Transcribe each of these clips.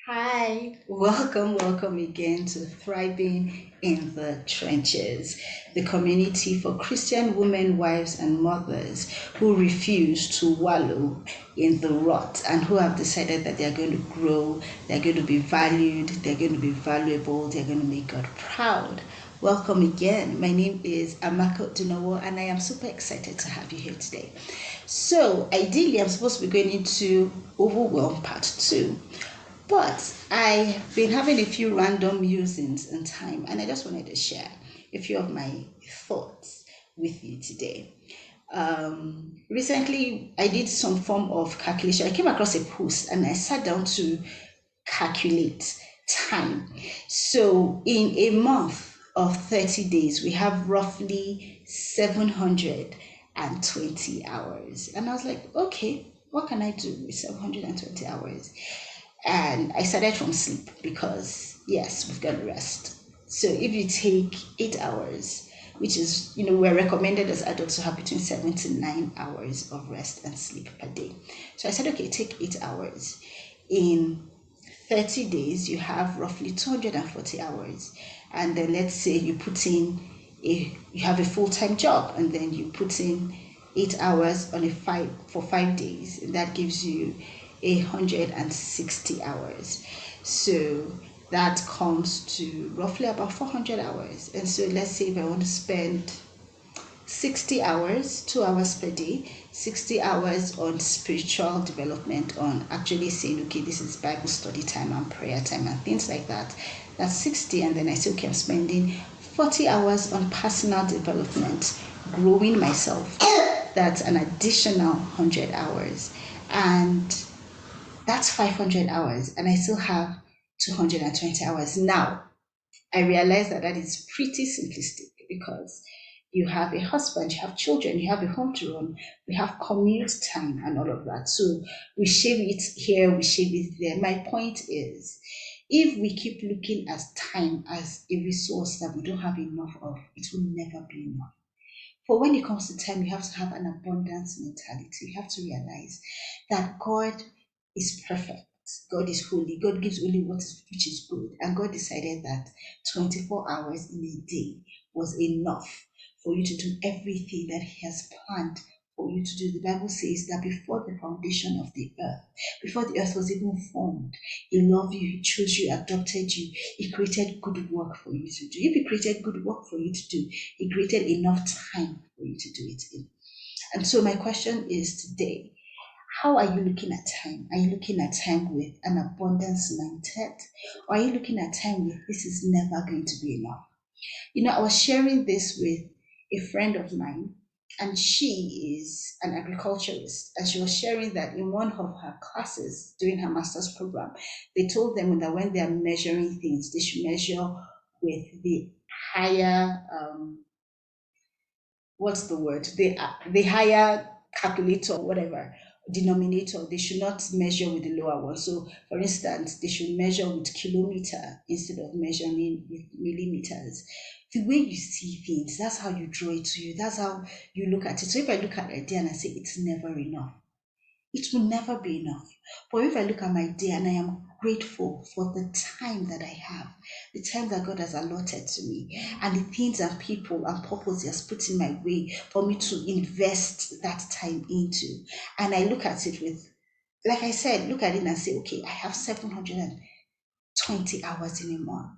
Hi, welcome again to Thriving in the Trenches, the community for Christian women, wives, and mothers who refuse to wallow in the rut and who have decided that they're going to grow, they're going to be valued, they're going to be valuable, they're going to make God proud. Welcome again. My name is Amaka Odunowo, and I am super excited to have you here today. So, ideally, I'm supposed to be going into Overwhelm Part 2. But I've been having a few random musings in time, and I just wanted to share a few of my thoughts with you today. Recently, I did some form of calculation. I came across a post and I sat down to calculate time. So, in a month of 30 days, we have roughly 720 hours. And I was like, okay, what can I do with 720 hours? And I started from sleep because, yes, we've got to rest. So if you take 8 hours, which is, we're recommended as adults to have between 7 to 9 hours of rest and sleep per day. So I said, okay, take 8 hours. In 30 days, you have roughly 240 hours. And then let's say you have a full-time job and then you put in 8 hours for 5 days, and that gives you 160 hours. So that comes to roughly about 400 hours. And so let's say if I want to spend 60 hours, 2 hours per day, 60 hours on spiritual development, on actually saying, okay, this is Bible study time and prayer time and things like that. That's 60. And then I say, okay, I'm spending 40 hours on personal development, growing myself. That's an additional 100 hours. And that's 500 hours. And I still have 220 hours. Now, I realize that that is pretty simplistic because you have a husband, you have children, you have a home to run, we have commute time and all of that. So we shave it here, we shave it there. My point is, if we keep looking at time as a resource that we don't have enough of, it will never be enough. For when it comes to time, you have to have an abundance mentality. You have to realize that God is perfect. God is holy. God gives only which is good. And God decided that 24 hours in a day was enough for you to do everything that He has planned for you to do. The Bible says that before the foundation of the earth, before the earth was even formed, He loved you, He chose you, adopted you, He created good work for you to do. If He created good work for you to do, He created enough time for you to do it in. And so my question is today, how are you looking at time? Are you looking at time with an abundance mindset? Or are you looking at time with this is never going to be enough? I was sharing this with a friend of mine, and she is an agriculturist. And she was sharing that in one of her classes during her master's program, they told them that when they are measuring things, they should measure with the higher what's the word? The higher calculator, whatever denominator. They should not measure with the lower one. So, for instance, they should measure with kilometer instead of measuring with millimeters. The way you see things, that's how you draw it to you. That's how you look at it. So if I look at an idea and I say it's never enough, it will never be enough. But if I look at my day and I am grateful for the time that I have, the time that God has allotted to me, and the things and people and purpose He has put in my way for me to invest that time into, and I look at it with, like I said, look at it and say, okay, I have 720 hours in a month.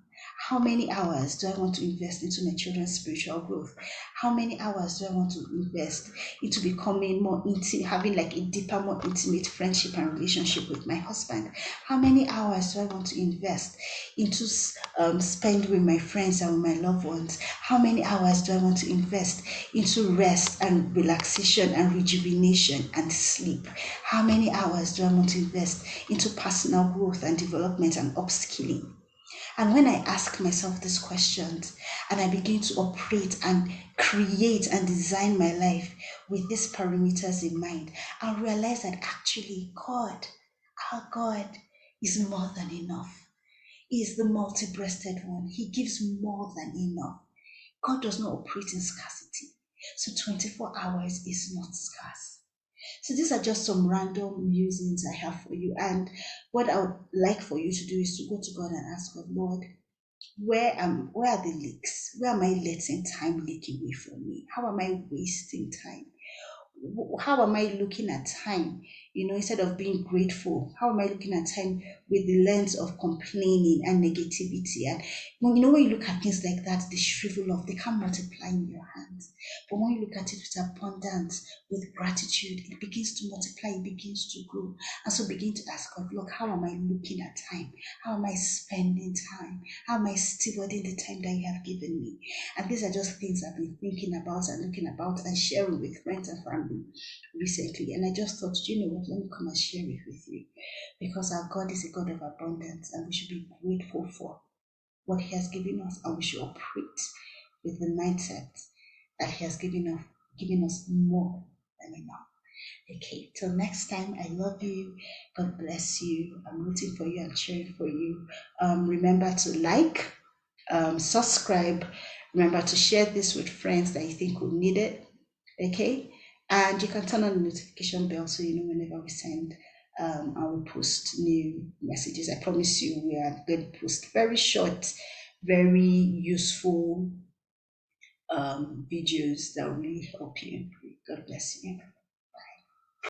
How many hours do I want to invest into my children's spiritual growth? How many hours do I want to invest into becoming more intimate, having like a deeper, more intimate friendship and relationship with my husband? How many hours do I want to invest into spend with my friends and with my loved ones? How many hours do I want to invest into rest and relaxation and rejuvenation and sleep? How many hours do I want to invest into personal growth and development and upskilling? And when I ask myself these questions and I begin to operate and create and design my life with these parameters in mind, I'll realize that actually God, our God, is more than enough. He is the multi breasted one. He gives more than enough. God does not operate in scarcity. So 24 hours is not scarce. So these are just some random musings I have for you. And what I would like for you to do is to go to God and ask God, Lord, where are the leaks? Where am I letting time leak away from me? How am I wasting time? How am I looking at time? Instead of being grateful, how am I looking at time with the lens of complaining and negativity? And when you look at things like that, they shrivel up, they can't multiply in your hands. But when you look at it with abundance, with gratitude, it begins to multiply, it begins to grow. And so begin to ask God, look, how am I looking at time? How am I spending time? How am I stewarding the time that you have given me? And these are just things I've been thinking about and looking about and sharing with friends and family recently. And I just thought, you know what, let me come and share it with you. Because our God is a God of abundance and we should be grateful for what He has given us, and we should operate with the mindset that He has given us more than enough. Okay, till next time, I love you. God bless you. I'm rooting for you and cheering for you. Remember to like, subscribe. Remember to share this with friends that you think will need it. Okay, and you can turn on the notification bell so you know whenever we send I will post new messages. I promise you we are going to post very short, very useful videos that will really help you. God bless you.